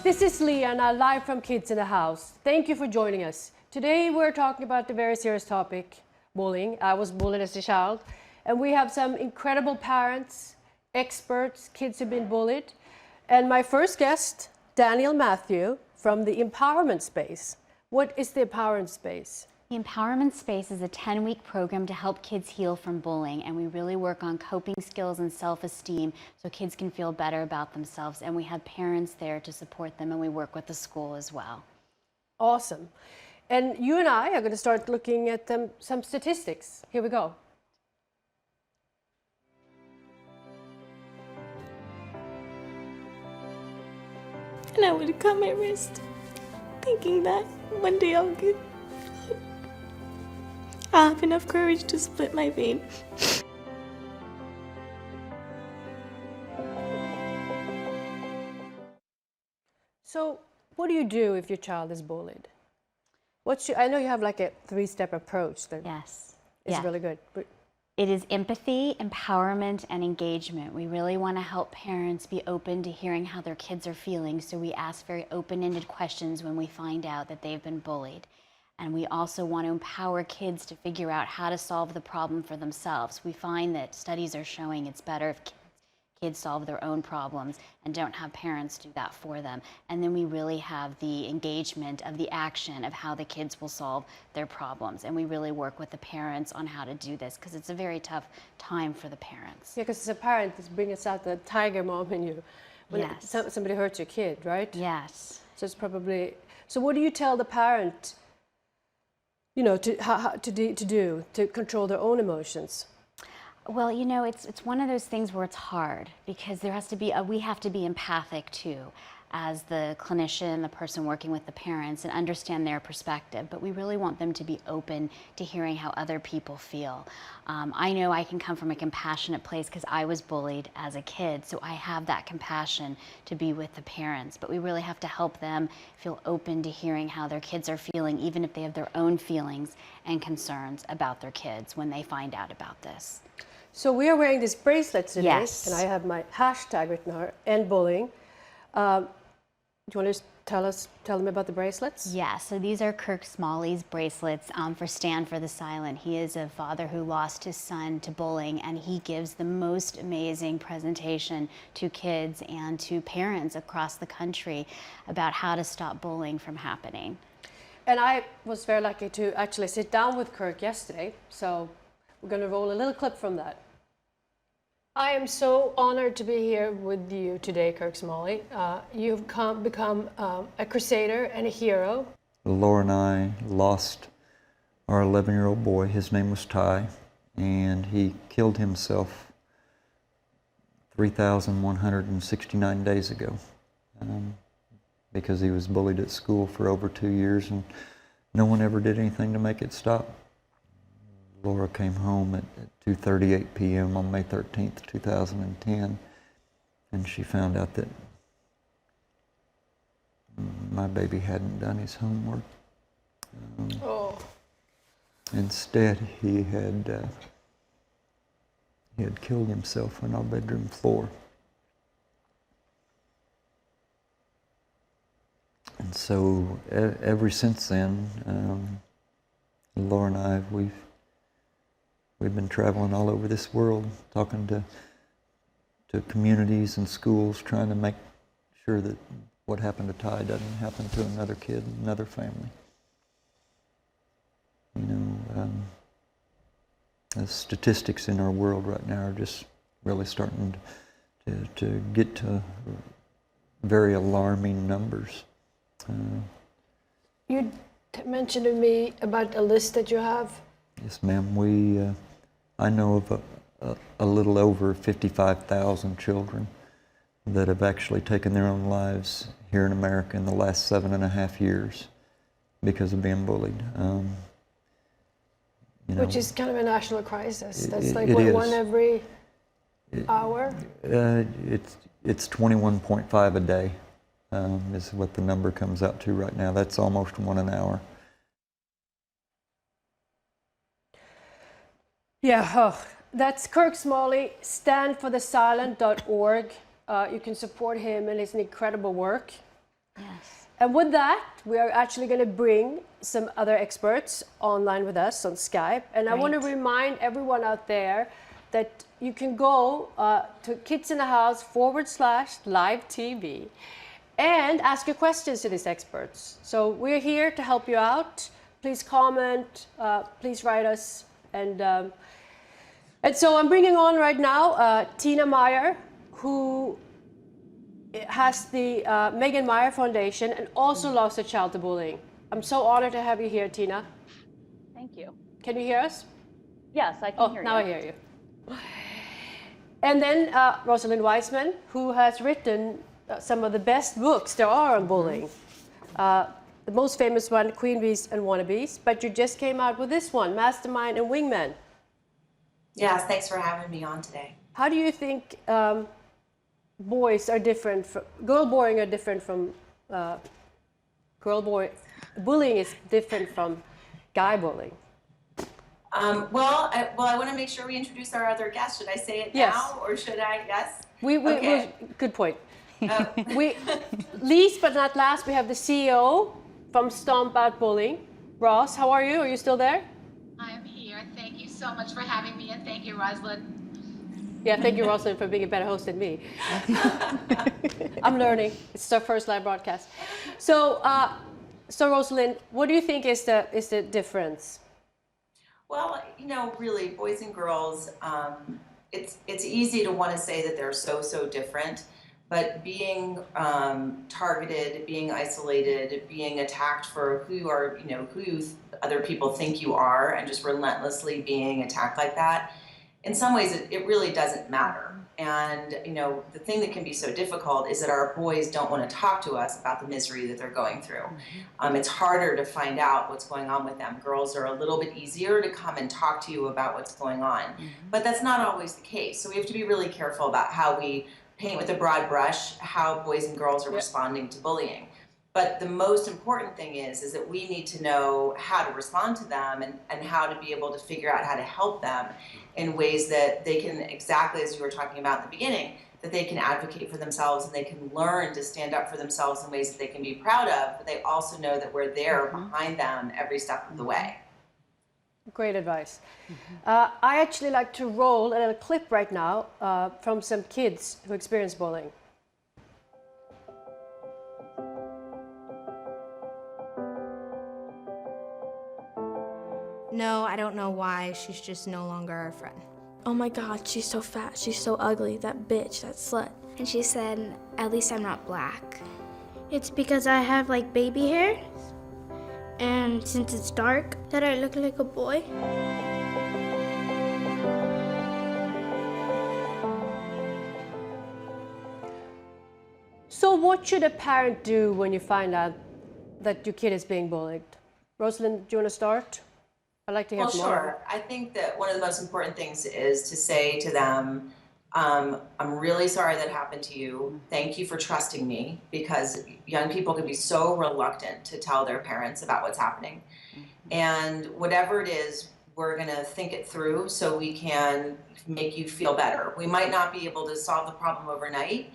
This is Liana, live from Kids in the House. Thank you for joining us. Today we're talking about the very serious topic, bullying. I was bullied as a child. And we have some incredible parents, experts, kids who've been bullied. And my first guest, Daniel Matthew from the Empowerment Space. What is the Empowerment Space? The Empowerment Space is a 10-week program to help kids heal from bullying, and we really work on coping skills and self-esteem so kids can feel better about themselves, and we have parents there to support them, and we work with the school as well. Awesome. And you and I are going to start looking at some statistics. Here we go. And I would cut my wrist, thinking that one day I'll have enough courage to split my vein. So what do you do if your child is bullied? I know you have like a 3-step approach that is really good. But it is empathy, empowerment, and engagement. We really want to help parents be open to hearing how their kids are feeling, so we ask very open-ended questions when we find out that they've been bullied. And we also want to empower kids to figure out how to solve the problem for themselves. We find that studies are showing it's better if kids solve their own problems and don't have parents do that for them. And then we really have the engagement of the action of how the kids will solve their problems. And we really work with the parents on how to do this, because it's a very tough time for the parents. Yeah, because as a parent, it's bringing us out the tiger mom in you when Yes. somebody hurts your kid, right? Yes. So it's probably. So what do you tell the parent? You know, to control their own emotions. Well, you know, it's one of those things where it's hard, because there has to be we have to be empathic too, as the clinician, the person working with the parents, and understand their perspective. But we really want them to be open to hearing how other people feel. I know I can come from a compassionate place because I was bullied as a kid, so I have that compassion to be with the parents. But we really have to help them feel open to hearing how their kids are feeling, even if they have their own feelings and concerns about their kids when they find out about this. So we are wearing these bracelets today, Yes. and I have my hashtag written here, end bullying. Do you want to tell them about the bracelets? Yeah, so these are Kirk Smalley's bracelets for Stand for the Silent. He is a father who lost his son to bullying, and he gives the most amazing presentation to kids and to parents across the country about how to stop bullying from happening. And I was very lucky to actually sit down with Kirk yesterday, so we're going to roll a little clip from that. I am so honored to be here with you today, Kirk Smalley. You've become a crusader and a hero. Laura and I lost our 11-year-old boy. His name was Ty, and he killed himself 3,169 days ago because he was bullied at school for over 2 years, and no one ever did anything to make it stop. Laura came home at 2:38 p.m. on May 13th, 2010, and she found out that my baby hadn't done his homework. Instead, he had killed himself on our bedroom floor. And so, ever since then, Laura and I, we've been traveling all over this world, talking to communities and schools, trying to make sure that what happened to Ty doesn't happen to another kid, another family. You know, the statistics in our world right now are just really starting to get to very alarming numbers. You mentioned to me about a list that you have. Yes, ma'am. I know of a little over 55,000 children that have actually taken their own lives here in America in the last 7.5 years because of being bullied. Which is kind of a national crisis. That's like it what, is. one every hour? It's 21.5 a day is what the number comes out to right now. That's almost one an hour. Yeah, that's Kirk Smalley, standforthesilent.org. You can support him and his incredible work. Yes. And with that, we are actually going to bring some other experts online with us on Skype. And I want to Great. remind everyone out there that you can go to Kids in the House /live TV and ask your questions to these experts. So we're here to help you out. Please comment, please write us. And so I'm bringing on right now Tina Meyer, who has the Megan Meyer Foundation and also lost a child to bullying. I'm so honored to have you here, Tina. Thank you. Can you hear us? Yes, I can hear you. Now I hear you. And then Rosalind Wiseman, who has written some of the best books there are on bullying. The most famous one, Queen Bees and Wannabes, but you just came out with this one, Mastermind and Wingman. Yes, thanks for having me on today. How do you think boys are different, girl bullying are different from bullying is different from guy bullying? Well, I want to make sure we introduce our other guest. Should I say it Yes. now, or should I? Yes. Okay. Good point. Least but not last, we have the CEO from Stomp Out Bullying. Ross, how are you? Are you still there? I'm here. Thank you so much for having me, and thank you, Rosalind. Yeah, thank you, Rosalind, for being a better host than me. I'm learning. It's our first live broadcast. So, Rosalind, what do you think is the difference? Well, really, boys and girls, it's easy to want to say that they're so different, but being targeted, being isolated, being attacked for who you are, who other people think you are, and just relentlessly being attacked like that, in some ways it really doesn't matter. And the thing that can be so difficult is that our boys don't want to talk to us about the misery that they're going through. It's harder to find out what's going on with them. Girls are a little bit easier to come and talk to you about what's going on, but that's not always the case. So we have to be really careful about how we paint with a broad brush how boys and girls are responding to bullying. But the most important thing is that we need to know how to respond to them and how to be able to figure out how to help them in ways that they can, exactly as you were talking about in the beginning, that they can advocate for themselves and they can learn to stand up for themselves in ways that they can be proud of, but they also know that we're there behind them every step of the way. Great advice. I actually like to roll a little clip right now from some kids who experience bullying. No, I don't know why. She's just no longer our friend. Oh my God, she's so fat. She's so ugly. That bitch, that slut. And she said, at least I'm not black. It's because I have like baby hair. And since it's dark, that I look like a boy. So what should a parent do when you find out that your kid is being bullied? Rosalind, do you want to start? I'd like to hear from all of you. Sure. I think that one of the most important things is to say to them, I'm really sorry that happened to you. Thank you for trusting me, because young people can be so reluctant to tell their parents about what's happening. And whatever it is, we're going to think it through so we can make you feel better. We might not be able to solve the problem overnight,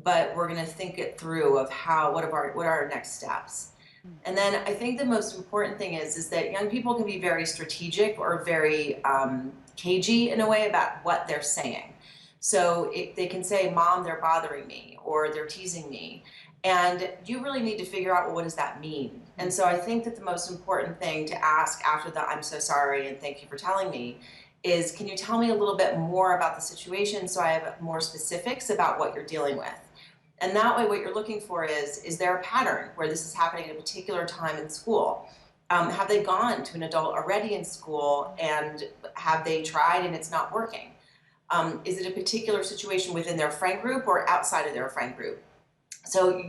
but we're going to think it through of what are our next steps. And then I think the most important thing is that young people can be very strategic or very cagey in a way about what they're saying. So they can say, Mom, they're bothering me, or they're teasing me. And you really need to figure out, well, what does that mean? And so I think that the most important thing to ask after the I'm so sorry and thank you for telling me is, can you tell me a little bit more about the situation so I have more specifics about what you're dealing with? And that way what you're looking for is there a pattern where this is happening at a particular time in school? Have they gone to an adult already in school, and have they tried and it's not working? Is it a particular situation within their friend group or outside of their friend group? So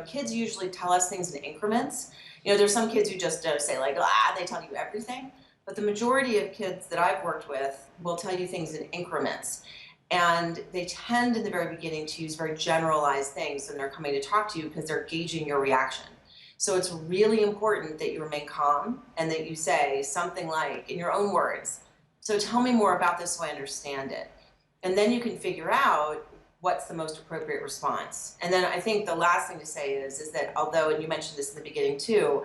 kids usually tell us things in increments. There's some kids who just say like, they tell you everything. But the majority of kids that I've worked with will tell you things in increments. And they tend in the very beginning to use very generalized things when they're coming to talk to you because they're gauging your reaction. So it's really important that you remain calm and that you say something like, in your own words, so tell me more about this so I understand it. And then you can figure out what's the most appropriate response. And then I think the last thing to say is that although, and you mentioned this in the beginning too,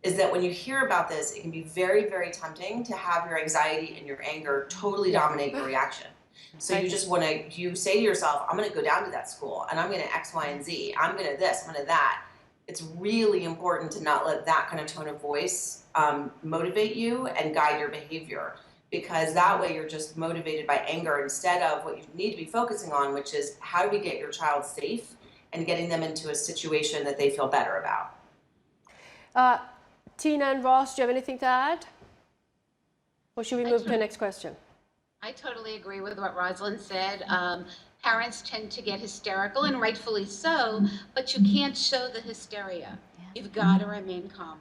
is that when you hear about this, it can be very, very tempting to have your anxiety and your anger totally dominate your reaction. So you just you say to yourself, I'm gonna go down to that school and I'm gonna X, Y, and Z. I'm gonna this, I'm gonna that. It's really important to not let that kind of tone of voice motivate you and guide your behavior, because that way you're just motivated by anger instead of what you need to be focusing on, which is how do we get your child safe and getting them into a situation that they feel better about. Tina and Ross, do you have anything to add? Or should we move to the next question? I totally agree with what Rosalind said. Parents tend to get hysterical, and rightfully so, but you can't show the hysteria. You've got to remain calm.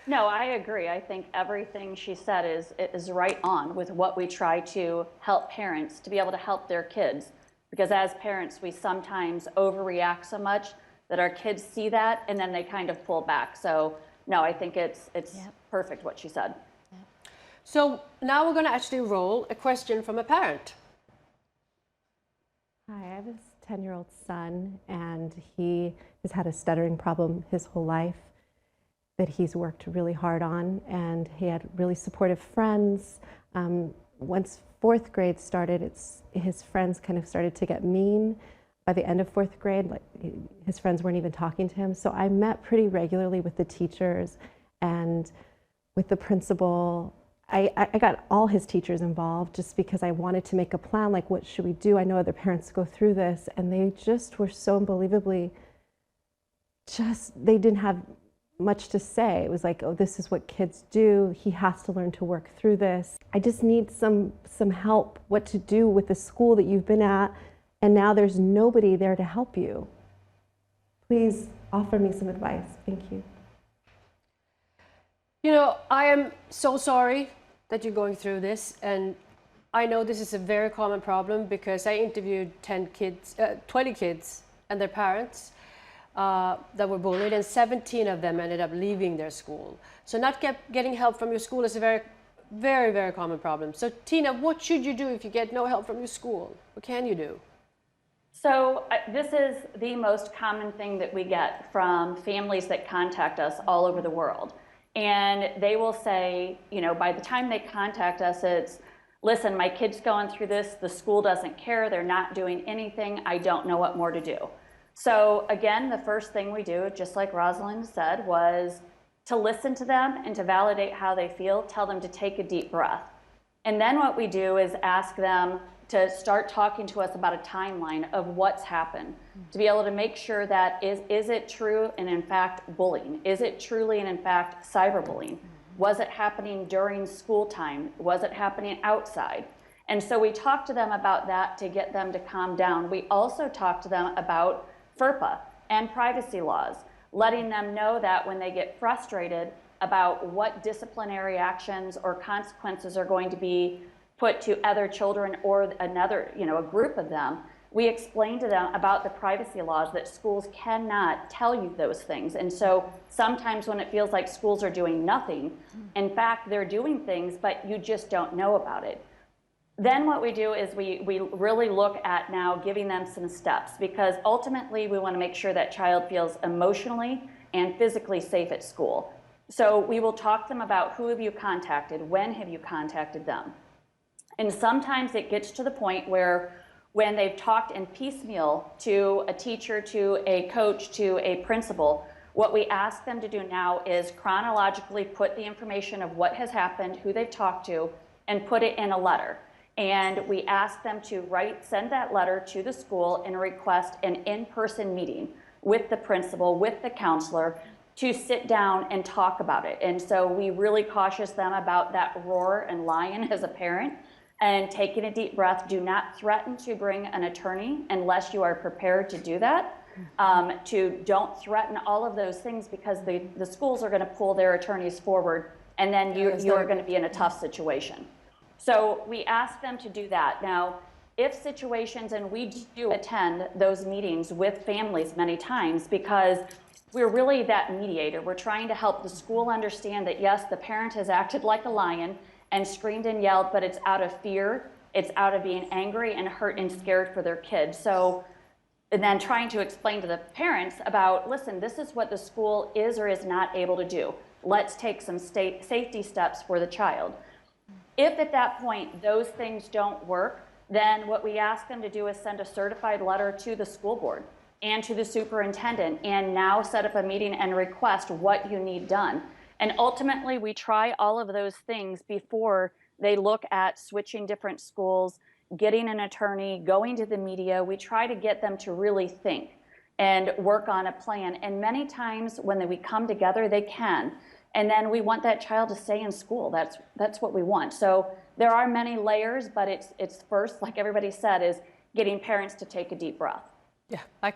No, I agree. I think everything she said is right on with what we try to help parents to be able to help their kids. Because as parents, we sometimes overreact so much that our kids see that and then they kind of pull back. So no, I think it's perfect what she said. So now we're going to actually roll a question from a parent. Hi, I have a 10-year-old son, and he has had a stuttering problem his whole life that he's worked really hard on, and he had really supportive friends. Once fourth grade started, his friends kind of started to get mean. By the end of fourth grade, his friends weren't even talking to him. So I met pretty regularly with the teachers and with the principal. I got all his teachers involved just because I wanted to make a plan, like what should we do? I know other parents go through this, and they just were so unbelievably they didn't have much to say. It was like, oh, this is what kids do. He has to learn to work through this. I just need some help what to do with the school that you've been at, and now there's nobody there to help you. Please offer me some advice. Thank you. I am so sorry that you're going through this, and I know this is a very common problem because I interviewed 20 kids and their parents that were bullied, and 17 of them ended up leaving their school. So not getting help from your school is a very, very, very common problem. So Tina, what should you do if you get no help from your school? What can you do? So this is the most common thing that we get from families that contact us all over the world. And they will say, by the time they contact us, it's, listen, my kid's going through this, the school doesn't care, they're not doing anything, I don't know what more to do. So again, the first thing we do, just like Rosalind said, was to listen to them and to validate how they feel, tell them to take a deep breath. And then what we do is ask them to start talking to us about a timeline of what's happened, to be able to make sure that is it true and in fact bullying? Is it truly and in fact cyberbullying? Was it happening during school time? Was it happening outside? And so we talk to them about that to get them to calm down. We also talk to them about FERPA and privacy laws, letting them know that when they get frustrated about what disciplinary actions or consequences are going to be put to other children or another, a group of them, we explain to them about the privacy laws that schools cannot tell you those things. And so sometimes when it feels like schools are doing nothing, in fact, they're doing things, but you just don't know about it. Then what we do is we really look at now giving them some steps, because ultimately we want to make sure that child feels emotionally and physically safe at school. So we will talk to them about who have you contacted, when have you contacted them. And sometimes it gets to the point where when they've talked in piecemeal to a teacher, to a coach, to a principal, what we ask them to do now is chronologically put the information of what has happened, who they've talked to, and put it in a letter. And we ask them to send that letter to the school and request an in-person meeting with the principal, with the counselor, to sit down and talk about it. And so we really cautious them about that roar and lion as a parent, and taking a deep breath. Do not threaten to bring an attorney unless you are prepared to do that. Don't threaten all of those things, because the schools are going to pull their attorneys forward, and then you're going to be in a tough situation. So we ask them to do that. Now, if situations, and we do attend those meetings with families many times, because we're really that mediator. We're trying to help the school understand that, yes, the parent has acted like a lion and screamed and yelled, but it's out of fear. It's out of being angry and hurt and scared for their kids. So, and then trying to explain to the parents about, listen, this is what the school is or is not able to do. Let's take some safety steps for the child. If at that point those things don't work, then what we ask them to do is send a certified letter to the school board and to the superintendent, and now set up a meeting and request what you need done. And ultimately, we try all of those things before they look at switching different schools, getting an attorney, going to the media. We try to get them to really think and work on a plan. And many times when we come together, they can. And then we want that child to stay in school. That's what we want. So there are many layers, but it's first, like everybody said, is getting parents to take a deep breath. Yeah, I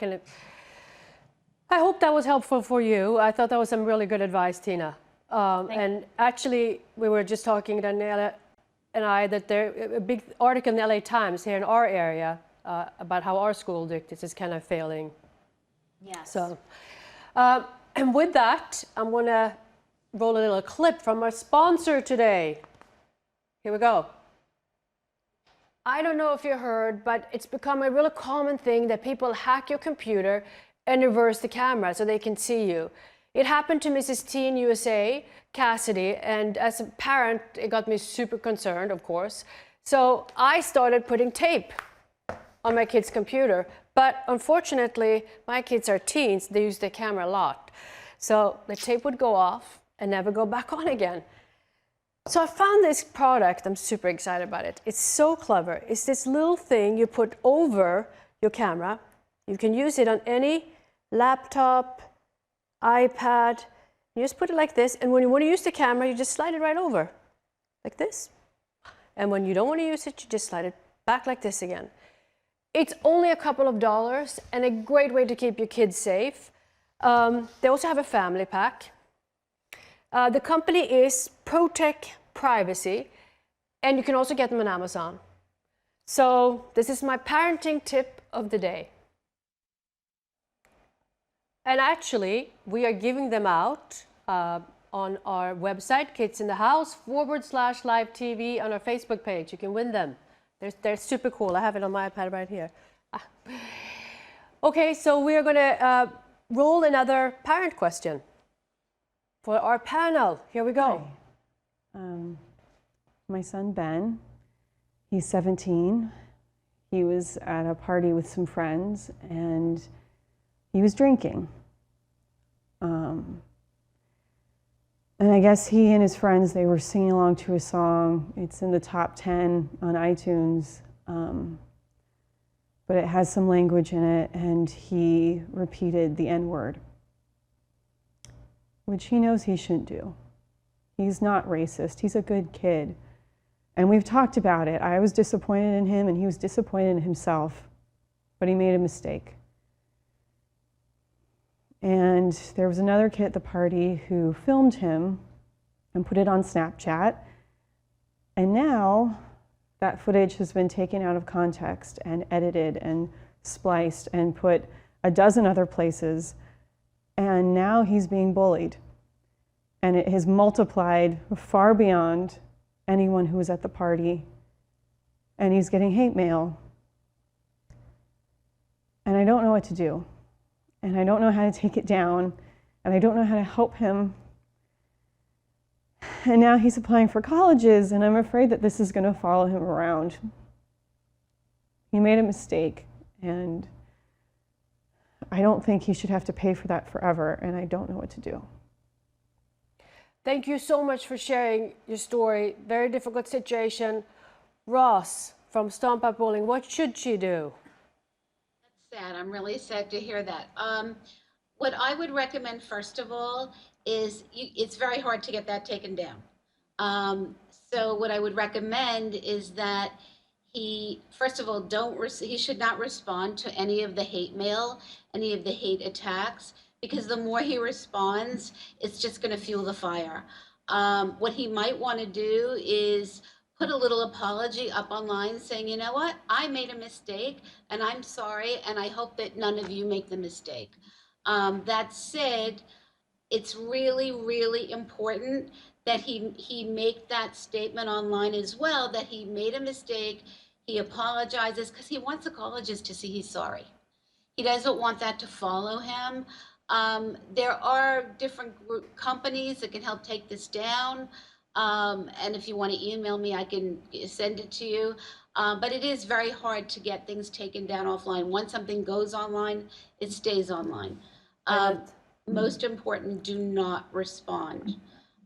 hope that was helpful for you. I thought that was some really good advice, Tina. And actually, we were just talking, Daniela and I, that there a big article in the LA Times here in our area about how our school district is kind of failing. Yes. So, and with that, I'm going to roll a little clip from our sponsor today. Here we go. I don't know if you heard, but it's become a really common thing that people hack your computer and reverse the camera so they can see you. It happened to Mrs. T in USA, Cassidy, and as a parent, it got me super concerned, of course. So I started putting tape on my kid's computer, but unfortunately, my kids are teens, they use the camera a lot. So the tape would go off and never go back on again. So I found this product, I'm super excited about it. It's so clever. It's this little thing you put over your camera. You can use it on any laptop, iPad. You just put it like this, and when you want to use the camera, you just slide it right over, like this. And when you don't want to use it, you just slide it back like this again. It's only a couple of dollars and a great way to keep your kids safe. They also have a family pack. The company is Protect Privacy, and you can also get them on Amazon. So this is my parenting tip of the day. And actually, we are giving them out on our website, Kids in the House /live TV on our Facebook page. You can win them. They're super cool. I have it on my iPad right here. Okay, so we are going to roll another parent question for our panel. Here we go. My son Ben, he's 17. He was at a party with some friends and he was drinking. And I guess he and his friends, they were singing along to a song. It's in the top 10 on iTunes, but it has some language in it, and he repeated the N-word, which he knows he shouldn't do. He's not racist. He's a good kid. And we've talked about it. I was disappointed in him, and he was disappointed in himself, but he made a mistake. And there was another kid at the party who filmed him and put it on Snapchat. And now that footage has been taken out of context and edited and spliced and put a dozen other places. And now he's being bullied. And it has multiplied far beyond anyone who was at the party. And he's getting hate mail. And I don't know what to do. And I don't know how to take it down, and I don't know how to help him. And now he's applying for colleges, and I'm afraid that this is going to follow him around. He made a mistake, and I don't think he should have to pay for that forever, and I don't know what to do. Thank you so much for sharing your story. Very difficult situation. Ross from Stomp Up Bowling, what should she do? Sad. I'm really sad to hear that. What I would recommend, first of all, is it's very hard to get that taken down. So what I would recommend is that he, first of all, he should not respond to any of the hate mail, any of the hate attacks, because the more he responds, it's just going to fuel the fire. What he might want to do is put a little apology up online saying, you know what, I made a mistake and I'm sorry, and I hope that none of you make the mistake. That said, it's really, really important that he make that statement online as well, that he made a mistake, he apologizes, because he wants the colleges to see he's sorry. He doesn't want that to follow him. There are different companies that can help take this down. And if you want to email me, I can send it to you. But it is very hard to get things taken down offline. Once something goes online, it stays online. Most important, do not respond.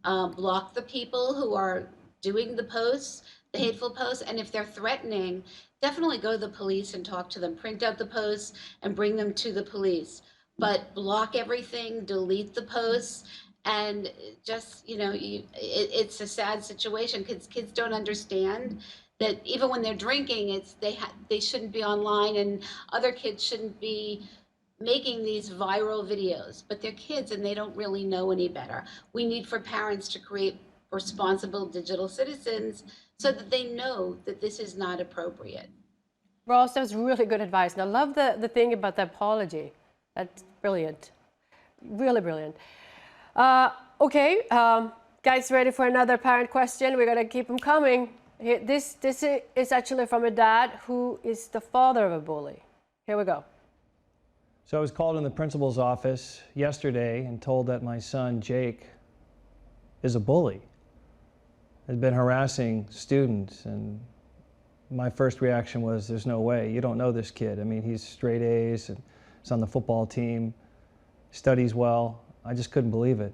Block the people who are doing the posts, the hateful posts, and if they're threatening, definitely go to the police and talk to them. Print out the posts and bring them to the police. But block everything, delete the posts, and just, you know, it's a sad situation because kids don't understand that even when they're drinking, they shouldn't be online, and other kids shouldn't be making these viral videos, but they're kids and they don't really know any better. We need for parents to create responsible digital citizens so that they know that this is not appropriate. Ross, that was really good advice. And I love the thing about the apology. That's brilliant. Really brilliant. Okay, guys, ready for another parent question? We're going to keep them coming. Here, this is actually from a dad who is the father of a bully. Here we go. So I was called in the principal's office yesterday and told that my son, Jake, is a bully. Has been harassing students, and my first reaction was, there's no way. You don't know this kid. I mean, he's straight A's, and he's on the football team, studies well. I just couldn't believe it.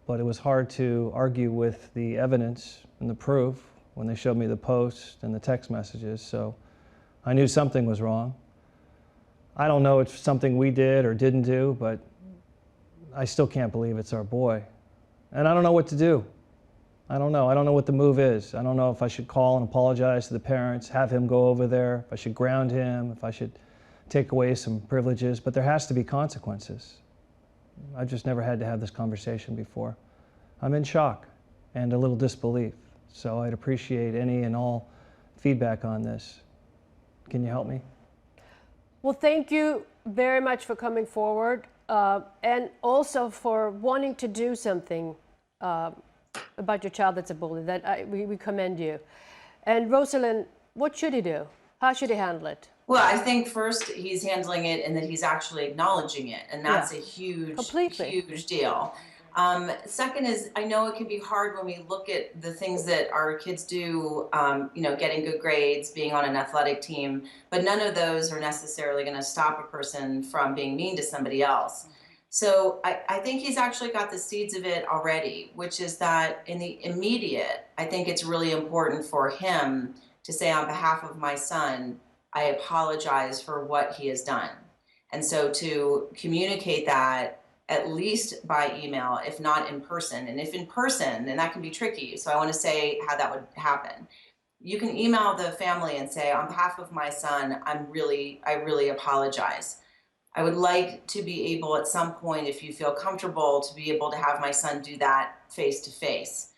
But it was hard to argue with the evidence and the proof when they showed me the posts and the text messages, so I knew something was wrong. I don't know if it's something we did or didn't do, but I still can't believe it's our boy. And I don't know what to do. I don't know. I don't know what the move is. I don't know if I should call and apologize to the parents, have him go over there, if I should ground him, if I should take away some privileges, but there has to be consequences. I've just never had to have this conversation before. I'm in shock and a little disbelief, so I'd appreciate any and all feedback on this. Can you help me? Well, thank you very much for coming forward and also for wanting to do something about your child that's a bully. We commend you. And Rosalind, what should he do? How should he handle it? Well, I think first he's handling it and that he's actually acknowledging it. And that's a huge, huge deal. Second is, I know it can be hard when we look at the things that our kids do, you know, getting good grades, being on an athletic team, but none of those are necessarily going to stop a person from being mean to somebody else. So I think he's actually got the seeds of it already, which is that in the immediate, I think it's really important for him to say, on behalf of my son, I apologize for what he has done. And so to communicate that at least by email, if not in person. And if in person, then that can be tricky. So I want to say how that would happen. You can email the family and say, on behalf of my son, I really apologize. I would like to be able at some point, if you feel comfortable, to be able to have my son do that face to face.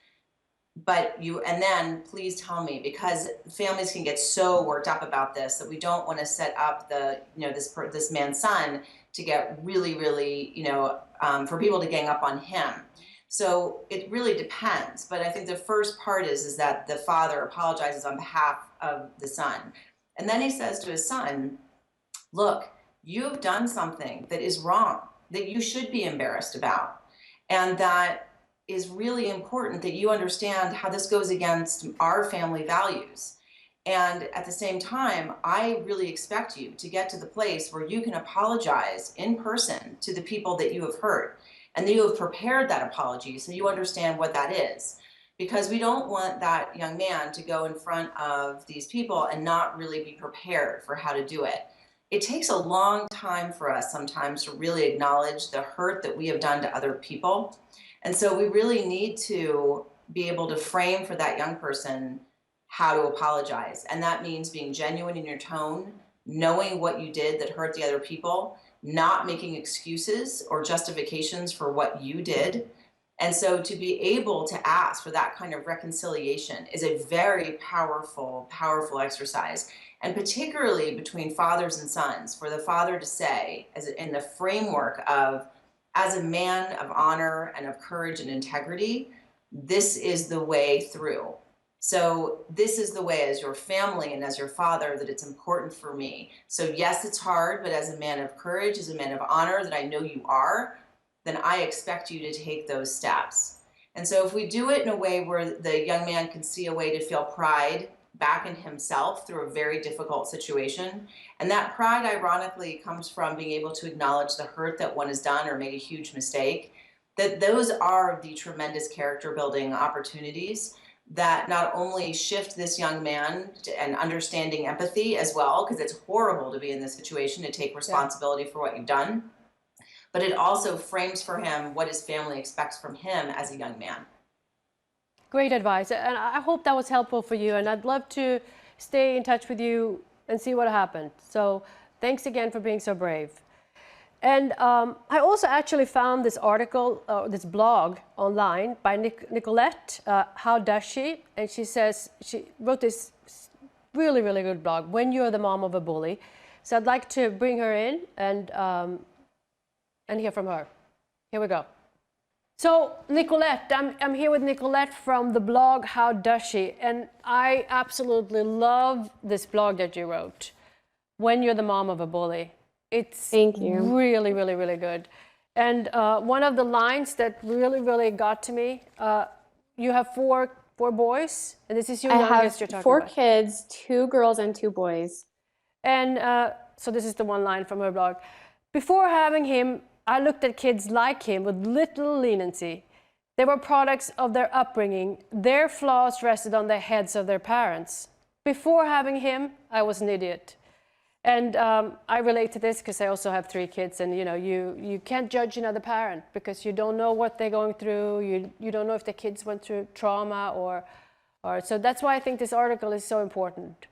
And then please tell me, because families can get so worked up about this that we don't want to set up this man's son to get really, for people to gang up on him. So it really depends. But I think the first part is that the father apologizes on behalf of the son. And then he says to his son, look, you've done something that is wrong, that you should be embarrassed about. And that is really important, that you understand how this goes against our family values. And at the same time, I really expect you to get to the place where you can apologize in person to the people that you have hurt, and that you have prepared that apology so you understand what that is. Because we don't want that young man to go in front of these people and not really be prepared for how to do it. It takes a long time for us sometimes to really acknowledge the hurt that we have done to other people. And so we really need to be able to frame for that young person how to apologize. And that means being genuine in your tone, knowing what you did that hurt the other people, not making excuses or justifications for what you did. And so to be able to ask for that kind of reconciliation is a very powerful, powerful exercise. And particularly between fathers and sons, for the father to say, as in the framework of, as a man of honor and of courage and integrity, this is the way through. So this is the way as your family and as your father that it's important for me. So yes, it's hard, but as a man of courage, as a man of honor that I know you are, then I expect you to take those steps. And so if we do it in a way where the young man can see a way to feel pride back in himself through a very difficult situation, and that pride ironically comes from being able to acknowledge the hurt that one has done or made a huge mistake, that those are the tremendous character building opportunities that not only shift this young man and understanding empathy as well, because it's horrible to be in this situation, to take responsibility for what you've done, but it also frames for him what his family expects from him as a young man. Great advice, and I hope that was helpful for you, and I'd love to stay in touch with you and see what happened. So thanks again for being so brave. And I also actually found this article, this blog online by Nicolette, How Does She? And she says, she wrote this really, really good blog, When You're the Mom of a Bully. So I'd like to bring her in and hear from her. Here we go. So Nicolette, I'm here with Nicolette from the blog How Does She? And I absolutely love this blog that you wrote, When You're the Mom of a Bully. It's Thank you. Really, really, really good. And one of the lines that really, really got to me, you have four boys, and this is your youngest you're talking about. I have 4 kids, 2 girls and 2 boys. And so this is the one line from her blog. Before having him, I looked at kids like him with little leniency. They were products of their upbringing. Their flaws rested on the heads of their parents. Before having him, I was an idiot. And I relate to this because I also have 3 kids, and you can't judge another parent because you don't know what they're going through. You don't know if the kids went through trauma or so that's why I think this article is so important.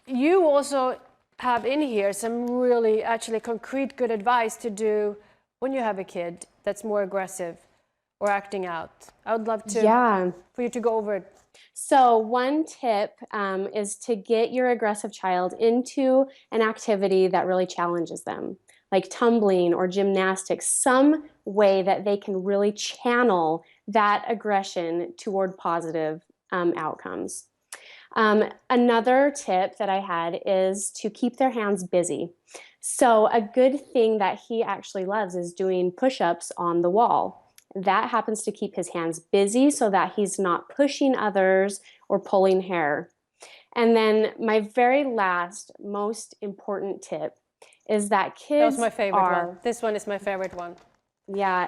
You also have in here some really actually concrete good advice to do when you have a kid that's more aggressive or acting out. I would love to for you to go over it. So one tip is to get your aggressive child into an activity that really challenges them, like tumbling or gymnastics, some way that they can really channel that aggression toward positive outcomes. Another tip that I had is to keep their hands busy. So a good thing that he actually loves is doing push-ups on the wall. That happens to keep his hands busy so that he's not pushing others or pulling hair. And then my very last, most important tip is that kids That was my favorite one. This one is my favorite one. Yeah,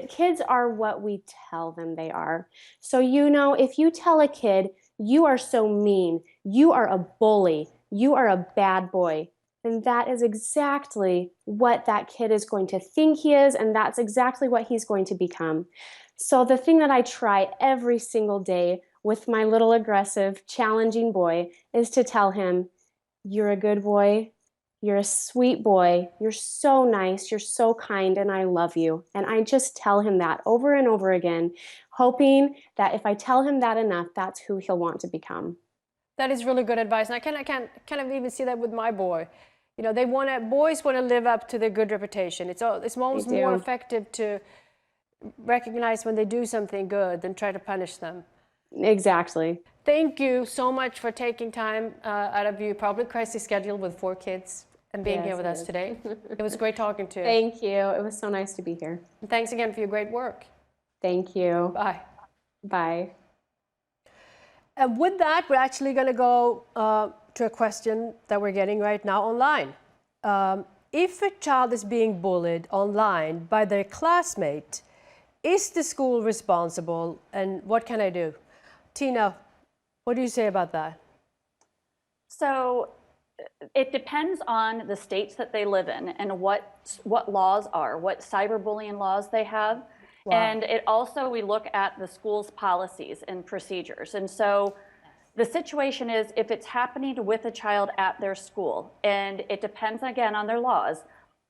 kids are what we tell them they are. So, if you tell a kid, you are so mean, you are a bully, you are a bad boy, then that is exactly what that kid is going to think he is, and that's exactly what he's going to become. So the thing that I try every single day with my little aggressive, challenging boy is to tell him, you're a good boy, you're a sweet boy, you're so nice, you're so kind, and I love you. And I just tell him that over and over again, hoping that if I tell him that enough, that's who he'll want to become. That is really good advice, and I can kind of even see that with my boy. Boys want to live up to their good reputation. It's almost more effective to recognize when they do something good than try to punish them. Exactly. Thank you so much for taking time out of your probably crazy schedule with 4 kids and being here with us today. It was great talking to you. Thank you. It was so nice to be here. And thanks again for your great work. Thank you. Bye. Bye. And with that, we're actually going to go to a question that we're getting right now online. If a child is being bullied online by their classmate, is the school responsible, and what can I do? Tina, what do you say about that? So it depends on the states that they live in and what laws are, what cyberbullying laws they have. And it also, we look at the school's policies and procedures. And so the situation is, if it's happening with a child at their school, and it depends again on their laws,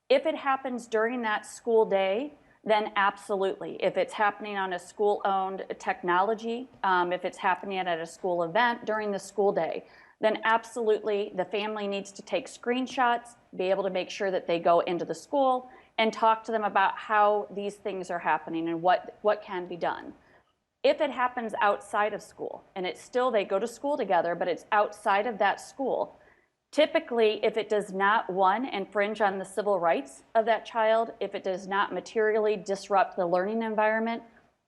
if it happens during that school day, then absolutely. If it's happening on a school-owned technology, if it's happening at a school event during the school day, then absolutely the family needs to take screenshots, be able to make sure that they go into the school and talk to them about how these things are happening and what can be done. If it happens outside of school, and it's still, they go to school together, but it's outside of that school, typically, if it does not, one, infringe on the civil rights of that child, if it does not materially disrupt the learning environment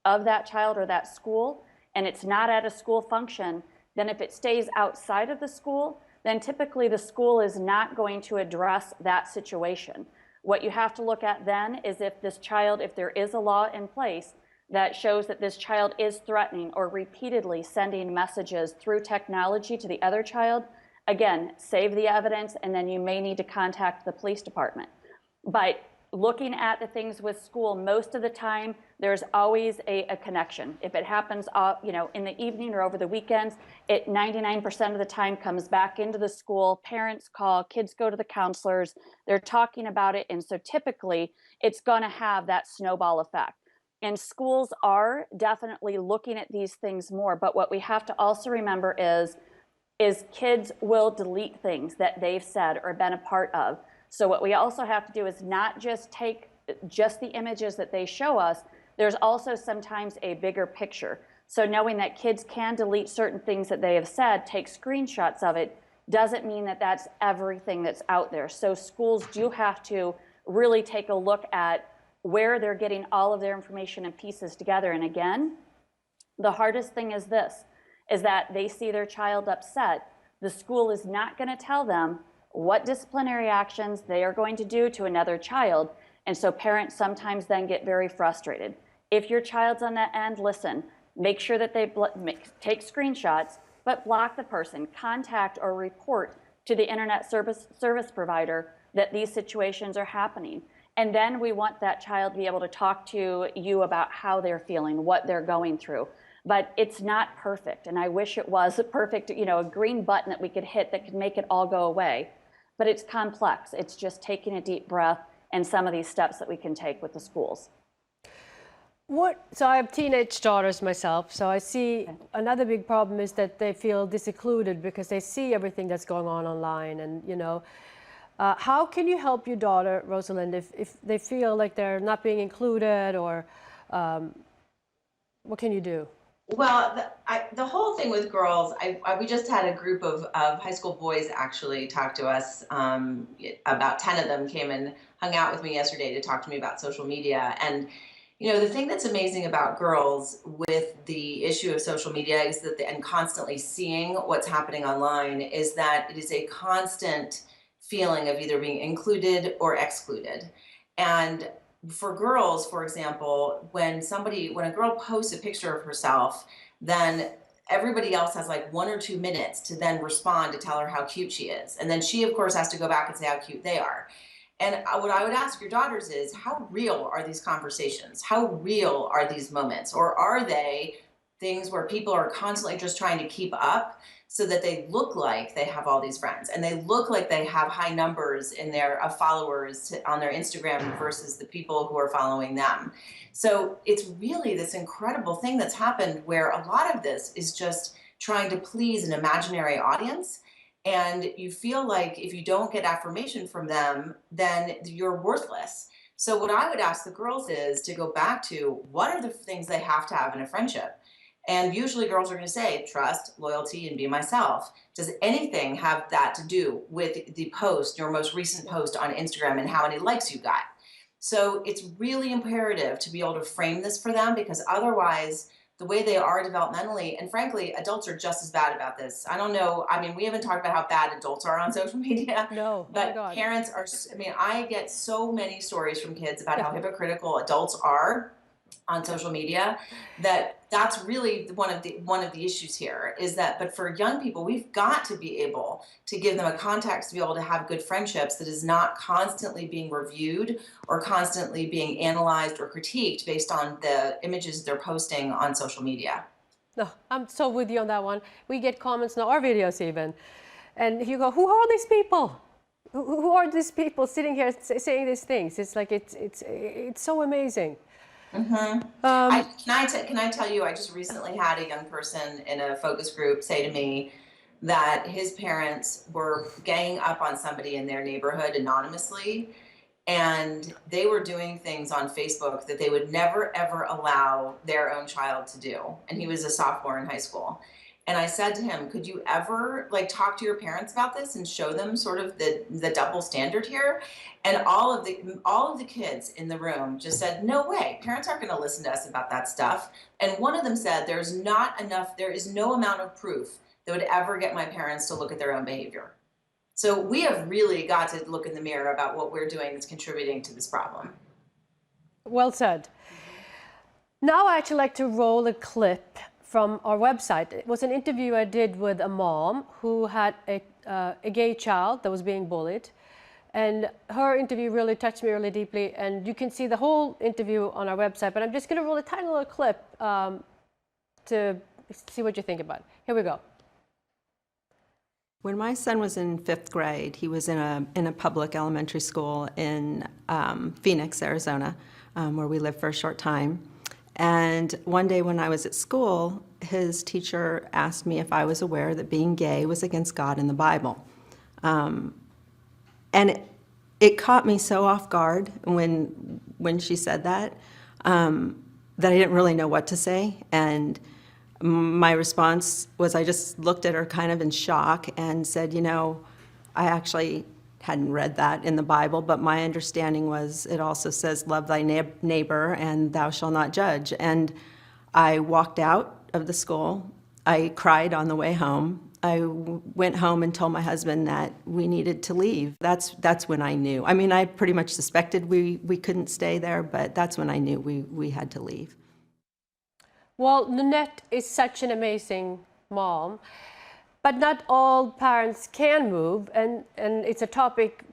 of that child or that school, and it's not at a school function, then if it stays outside of the school, then typically the school is not going to address that situation. What you have to look at then is if this child, if there is a law in place that shows that this child is threatening or repeatedly sending messages through technology to the other child, again, save the evidence, and then you may need to contact the police department. But looking at the things with school, most of the time, there's always a connection. If it happens in the evening or over the weekends, it 99% of the time comes back into the school. Parents call, kids go to the counselors, they're talking about it, and so typically, it's gonna have that snowball effect. And schools are definitely looking at these things more, but what we have to also remember is kids will delete things that they've said or been a part of. So what we also have to do is not just take just the images that they show us, there's also sometimes a bigger picture. So knowing that kids can delete certain things that they have said, take screenshots of it, doesn't mean that that's everything that's out there. So schools do have to really take a look at where they're getting all of their information and pieces together. And again, the hardest thing is this, is that they see their child upset. The school is not going to tell them what disciplinary actions they are going to do to another child. And so parents sometimes then get very frustrated. If your child's on that end, listen, make sure that they take screenshots, but block the person, contact or report to the internet service provider that these situations are happening. And then we want that child to be able to talk to you about how they're feeling, what they're going through. But it's not perfect, and I wish it was a perfect, a green button that we could hit that could make it all go away. But it's complex. It's just taking a deep breath and some of these steps that we can take with the schools. So I have teenage daughters myself, so I see another big problem is that they feel disillusioned because they see everything that's going on online, and how can you help your daughter, Rosalind, if they feel like they're not being included, or what can you do? Well, the whole thing with girls, we just had a group of high school boys actually talk to us. About 10 of them came and hung out with me yesterday to talk to me about social media. And, the thing that's amazing about girls with the issue of social media is that, and constantly seeing what's happening online, is that it is a constant feeling of either being included or excluded. And for girls, for example, when a girl posts a picture of herself, then everybody else has like 1 or 2 minutes to then respond to tell her how cute she is. And then she, of course, has to go back and say how cute they are. And what I would ask your daughters is, how real are these conversations? How real are these moments? Or are they things where people are constantly just trying to keep up so that they look like they have all these friends and they look like they have high numbers in their followers on their Instagram versus the people who are following them? So it's really this incredible thing that's happened where a lot of this is just trying to please an imaginary audience. And you feel like if you don't get affirmation from them, then you're worthless. So what I would ask the girls is to go back to, what are the things they have to have in a friendship? And usually girls are going to say trust, loyalty, and be myself. Does anything have that to do with the post, your most recent post on Instagram, and how many likes you got? So it's really imperative to be able to frame this for them, because otherwise the way they are developmentally, and frankly, adults are just as bad about this. I don't know. I mean, we haven't talked about how bad adults are on social media. No, but parents are, I get so many stories from kids about how hypocritical adults are on social media, that's really one of the issues here is that, but for young people, we've got to be able to give them a context to be able to have good friendships that is not constantly being reviewed or constantly being analyzed or critiqued based on the images they're posting on social media. No, I'm so with you on that one. We get comments on our videos even. And you go, who are these people? Who are these people sitting here saying these things? It's like, it's so amazing. Can I tell you, I just recently had a young person in a focus group say to me that his parents were ganging up on somebody in their neighborhood anonymously, and they were doing things on Facebook that they would never ever allow their own child to do. And he was a sophomore in high school. And I said to him, could you ever like talk to your parents about this and show them sort of the double standard here? And all of the kids in the room just said, no way, parents aren't going to listen to us about that stuff. And one of them said, there is no amount of proof that would ever get my parents to look at their own behavior. So we have really got to look in the mirror about what we're doing that's contributing to this problem. Well said. Now I actually like to roll a clip from our website. It was an interview I did with a mom who had a gay child that was being bullied. And her interview really touched me really deeply. And you can see the whole interview on our website, but I'm just gonna roll a tiny little clip to see what you think about it. Here we go. When my son was in 5th grade, he was in a public elementary school in Phoenix, Arizona, where we lived for a short time. And one day when I was at school, his teacher asked me if I was aware that being gay was against God and the Bible. And it caught me so off guard when she said that, that I didn't really know what to say. And my response was I just looked at her kind of in shock and said, you know, I actually hadn't read that in the Bible, but my understanding was it also says, love thy neighbor and thou shalt not judge. And I walked out of the school. I cried on the way home. I went home and told my husband that we needed to leave. That's when I knew. I mean, I pretty much suspected we couldn't stay there, but that's when I knew we had to leave. Well, Nanette is such an amazing mom. But not all parents can move, and it's a topic,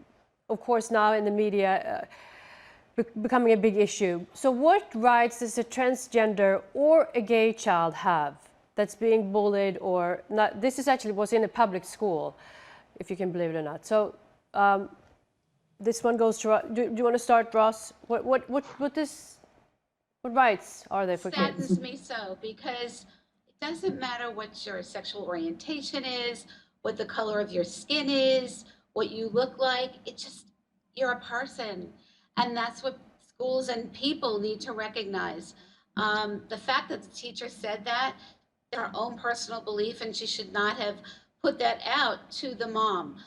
of course, now in the media becoming a big issue. So what rights does a transgender or a gay child have that's being bullied or not? This was in a public school, if you can believe it or not. So this one goes to, do you want to start, Ross? What rights are there for kids? Saddens me so, because it doesn't matter what your sexual orientation is, what the color of your skin is, what you look like. You're a person. And that's what schools and people need to recognize. The fact that the teacher said that, their own personal belief, and she should not have put that out to the mom.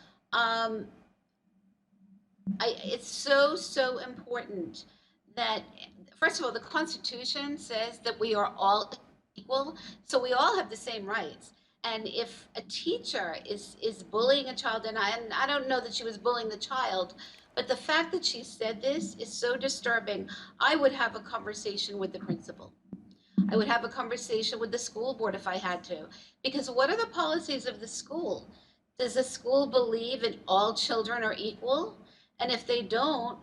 It's so important that, first of all, the Constitution says that we are all equal, so we all have the same rights. And if a teacher is bullying a child, and I don't know that she was bullying the child, but the fact that she said this is so disturbing. I would have a conversation with the principal. I would have a conversation with the school board if I had to, because what are the policies of the school? Does the school believe that all children are equal? And if they don't,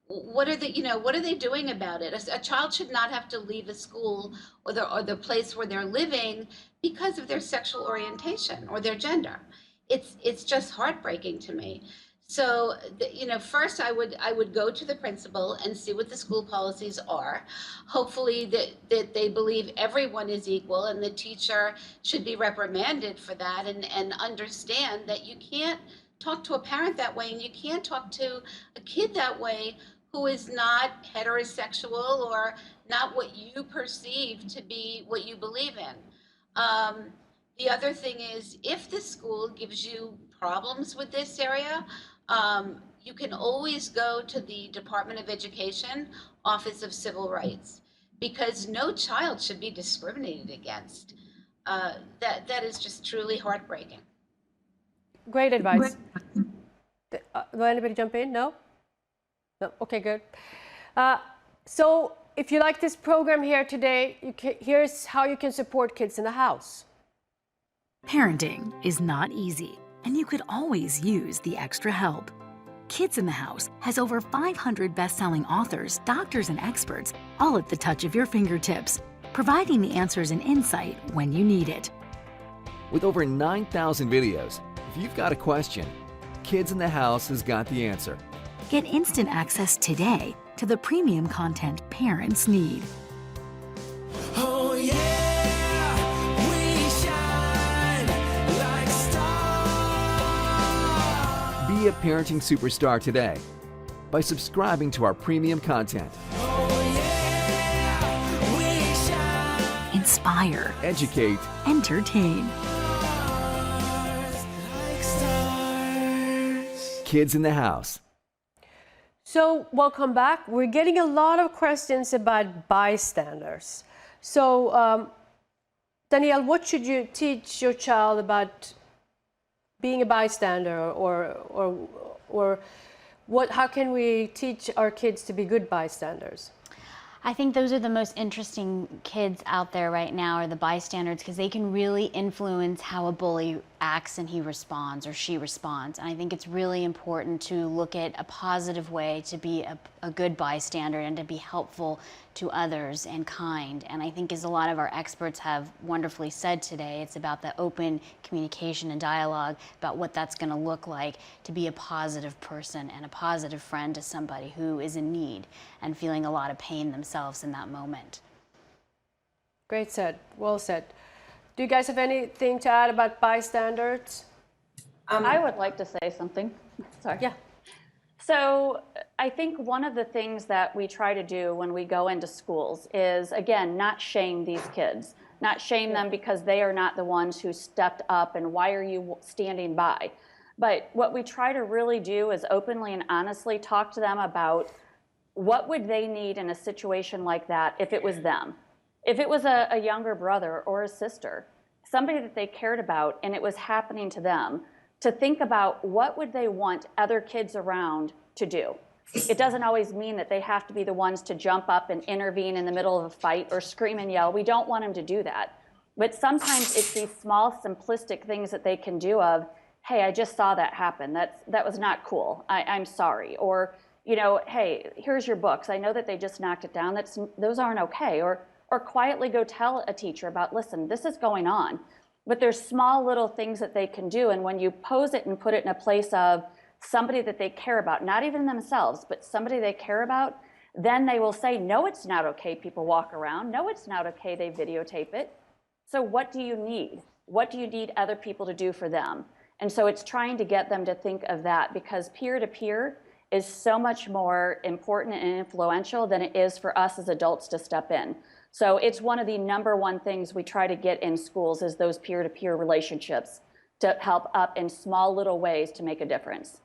what are they doing about it? A child should not have to leave a school or the place where they're living because of their sexual orientation or their gender. It's just heartbreaking to me. So, first I would go to the principal and see what the school policies are. Hopefully that they believe everyone is equal, and the teacher should be reprimanded for that, and understand that you can't talk to a parent that way, and you can't talk to a kid that way who is not heterosexual or not what you perceive to be what you believe in. The other thing is, if the school gives you problems with this area, you can always go to the Department of Education, Office of Civil Rights, because no child should be discriminated against. That is just truly heartbreaking. Great advice. Will anybody jump in? No? No? Okay, good. So if you like this program here today, here's how you can support Kids in the House. Parenting is not easy, and you could always use the extra help. Kids in the House has over 500 best-selling authors, doctors, and experts, all at the touch of your fingertips, providing the answers and insight when you need it. With over 9,000 videos, if you've got a question, Kids in the House has got the answer. Get instant access today to the premium content parents need. Oh yeah, we shine like stars. Be a parenting superstar today by subscribing to our premium content. Inspire, educate, entertain. Kids in the House. So welcome back. We're getting a lot of questions about bystanders. So Danielle, what should you teach your child about being a bystander, or what? How can we teach our kids to be good bystanders? I think those are the most interesting kids out there right now, are the bystanders, because they can really influence how a bully acts and he responds or she responds. And I think it's really important to look at a positive way to be a good bystander and to be helpful to others and kind. And I think, as a lot of our experts have wonderfully said today, it's about the open communication and dialogue about what that's going to look like to be a positive person and a positive friend to somebody who is in need and feeling a lot of pain themselves in that moment. Great said. Well said. Do you guys have anything to add about bystanders? I would like to say something. Sorry. Yeah. So I think one of the things that we try to do when we go into schools is, again, not shame these kids, not shame them because they are not the ones who stepped up and why are you standing by. But what we try to really do is openly and honestly talk to them about what would they need in a situation like that if it was them. If it was a younger brother or a sister, somebody that they cared about and it was happening to them, to think about what would they want other kids around to do. It doesn't always mean that they have to be the ones to jump up and intervene in the middle of a fight or scream and yell. We don't want them to do that. But sometimes it's these small, simplistic things that they can do of, hey, I just saw that happen. That was not cool. I'm sorry. Or, you know, hey, here's your books. I know that they just knocked it down. Those aren't okay. Or quietly go tell a teacher about, listen, this is going on. But there's small little things that they can do. And when you pose it and put it in a place of somebody that they care about, not even themselves, but somebody they care about, then they will say, no, it's not okay people walk around. No, it's not okay they videotape it. So what do you need? What do you need other people to do for them? And so it's trying to get them to think of that, because peer-to-peer is so much more important and influential than it is for us as adults to step in. So it's one of the #1 things we try to get in schools is those peer-to-peer relationships to help up in small little ways to make a difference.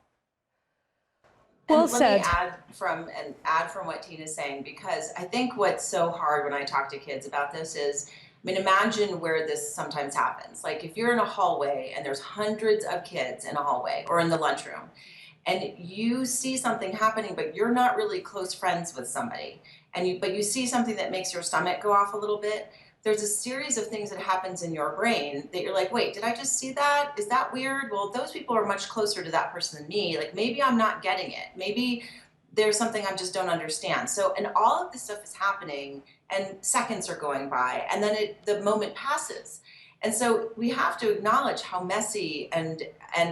Well said. said. Let me add from what Tina's saying, because I think what's so hard when I talk to kids about this is, I mean, imagine where this sometimes happens. Like if you're in a hallway and there's hundreds of kids in a hallway or in the lunchroom, and you see something happening, but you're not really close friends with somebody, but you see something that makes your stomach go off a little bit, there's a series of things that happens in your brain that you're like, wait, did I just see that? Is that weird? Well, those people are much closer to that person than me. Like maybe I'm not getting it. Maybe there's something I just don't understand. So, and all of this stuff is happening and seconds are going by and then the moment passes. And so we have to acknowledge how messy and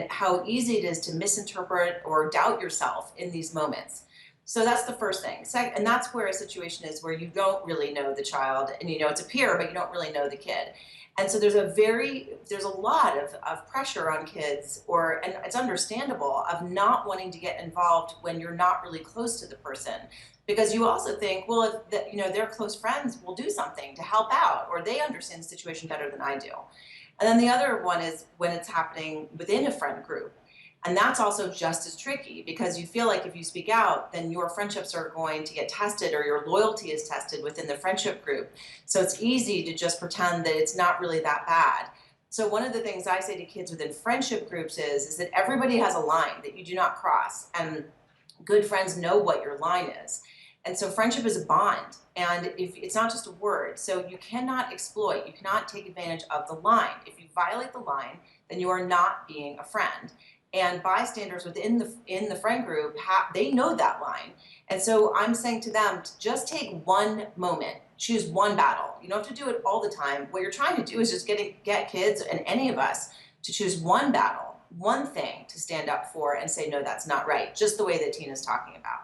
how easy it is to misinterpret or doubt yourself in these moments. So that's the first thing. And that's where a situation is where you don't really know the child, and you know it's a peer, but you don't really know the kid. And so there's a lot of pressure on kids, and it's understandable, of not wanting to get involved when you're not really close to the person. Because you also think, well, if their close friends will do something to help out, or they understand the situation better than I do. And then the other one is when it's happening within a friend group. And that's also just as tricky, because you feel like if you speak out, then your friendships are going to get tested, or your loyalty is tested within the friendship group. So it's easy to just pretend that it's not really that bad. So one of the things I say to kids within friendship groups is that everybody has a line that you do not cross, and good friends know what your line is. And so friendship is a bond, and if it's not just a word, so you cannot exploit, you cannot take advantage of the line. If you violate the line, then you are not being a friend. And bystanders within the friend group, they know that line. And so I'm saying to them, to just take one moment, choose one battle. You don't have to do it all the time. What you're trying to do is just get kids and any of us to choose one battle, one thing to stand up for and say, no, that's not right, just the way that Tina's talking about.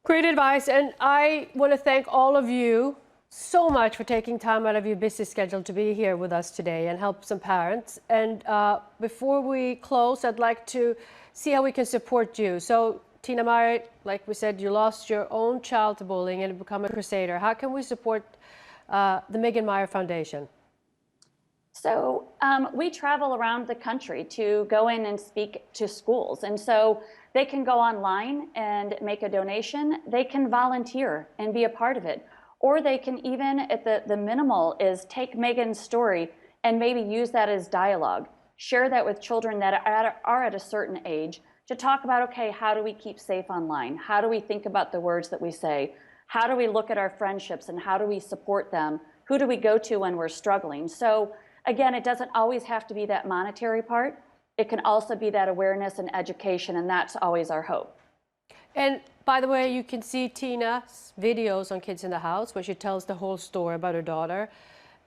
Great advice, and I want to thank all of you so much for taking time out of your busy schedule to be here with us today and help some parents. And before we close, I'd like to see how we can support you. So Tina Meyer, like we said, you lost your own child to bullying and become a crusader. How can we support the Megan Meyer Foundation? So we travel around the country to go in and speak to schools. And so they can go online and make a donation. They can volunteer and be a part of it. Or they can even, at the minimal, is take Megan's story and maybe use that as dialogue. Share that with children that are at a certain age to talk about, okay, how do we keep safe online? How do we think about the words that we say? How do we look at our friendships and how do we support them? Who do we go to when we're struggling? So again, it doesn't always have to be that monetary part. It can also be that awareness and education, and that's always our hope. And by the way, you can see Tina's videos on Kids in the House where she tells the whole story about her daughter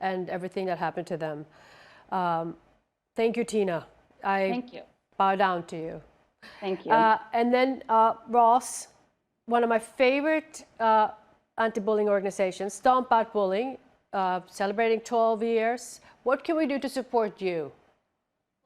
and everything that happened to them. Thank you, Tina. Thank you. Bow down to you. Thank you. And then Ross, one of my favorite anti-bullying organizations, Stomp Out Bullying, celebrating 12 years. What can we do to support you?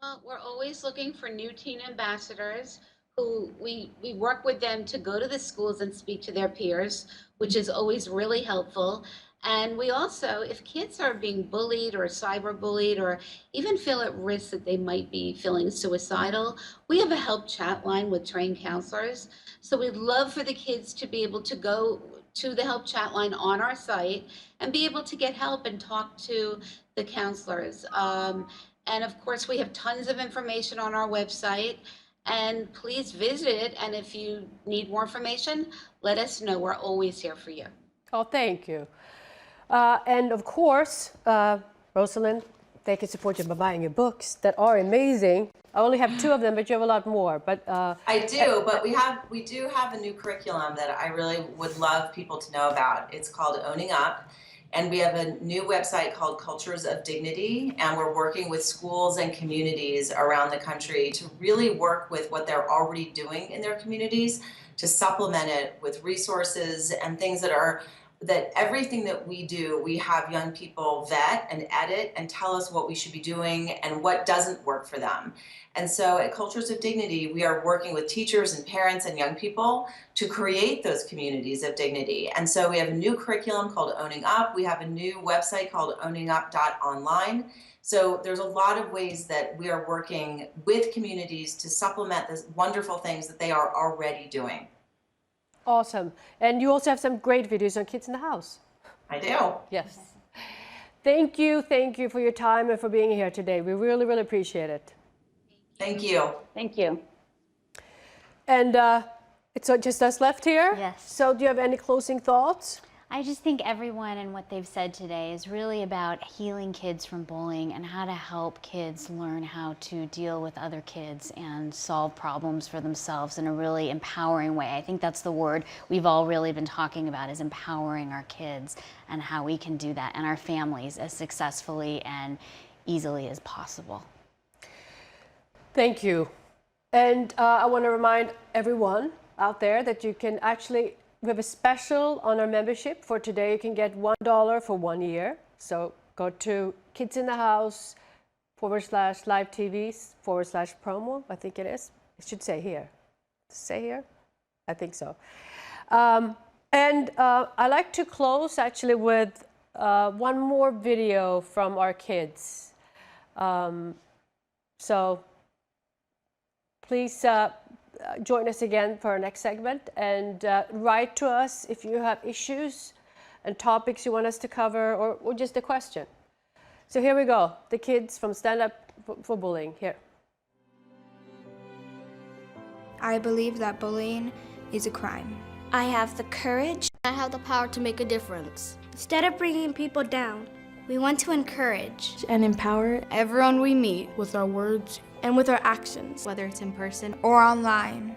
Well, we're always looking for new teen ambassadors who we work with them to go to the schools and speak to their peers, which is always really helpful. And we also, if kids are being bullied or cyberbullied or even feel at risk that they might be feeling suicidal, we have a help chat line with trained counselors. So we'd love for the kids to be able to go to the help chat line on our site and be able to get help and talk to the counselors. And of course, we have tons of information on our website. And please visit it. And if you need more information, let us know. We're always here for you. Oh, thank you. And of course, Rosalind, they can support you by buying your books that are amazing. I only have 2 of them, but you have a lot more. But I do, but we do have a new curriculum that I really would love people to know about. It's called Owning Up. And we have a new website called Cultures of Dignity, and we're working with schools and communities around the country to really work with what they're already doing in their communities to supplement it with resources and things that everything that we do, we have young people vet and edit and tell us what we should be doing and what doesn't work for them. And so at Cultures of Dignity, we are working with teachers and parents and young people to create those communities of dignity. And so we have a new curriculum called Owning Up. We have a new website called owningup.online. So there's a lot of ways that we are working with communities to supplement the wonderful things that they are already doing. awesome. And you also have some great videos on Kids in the House. I do. Yes. Thank you for your time and for being here today. We really, really appreciate it. Thank you. Thank you. And it's just us left here? Yes. So do you have any closing thoughts? I just think everyone and what they've said today is really about healing kids from bullying and how to help kids learn how to deal with other kids and solve problems for themselves in a really empowering way. I think that's the word we've all really been talking about, is empowering our kids and how we can do that and our families as successfully and easily as possible. Thank you. And I want to remind everyone out there that you can actually, we have a special on our membership for today. You can get $1 for 1 year. So go to Kids in the House /live TVs /promo, I think it is. It should say here. Say here? I think so. And I like to close actually with one more video from our kids. So please join us again for our next segment, and write to us if you have issues and topics you want us to cover, or just a question. So here we go, the kids from Stand Up for Bullying. Here. I believe that bullying is a crime. I have the courage. I have the power to make a difference. Instead of bringing people down, we want to encourage and empower everyone we meet with our words and with our actions, whether it's in person or online.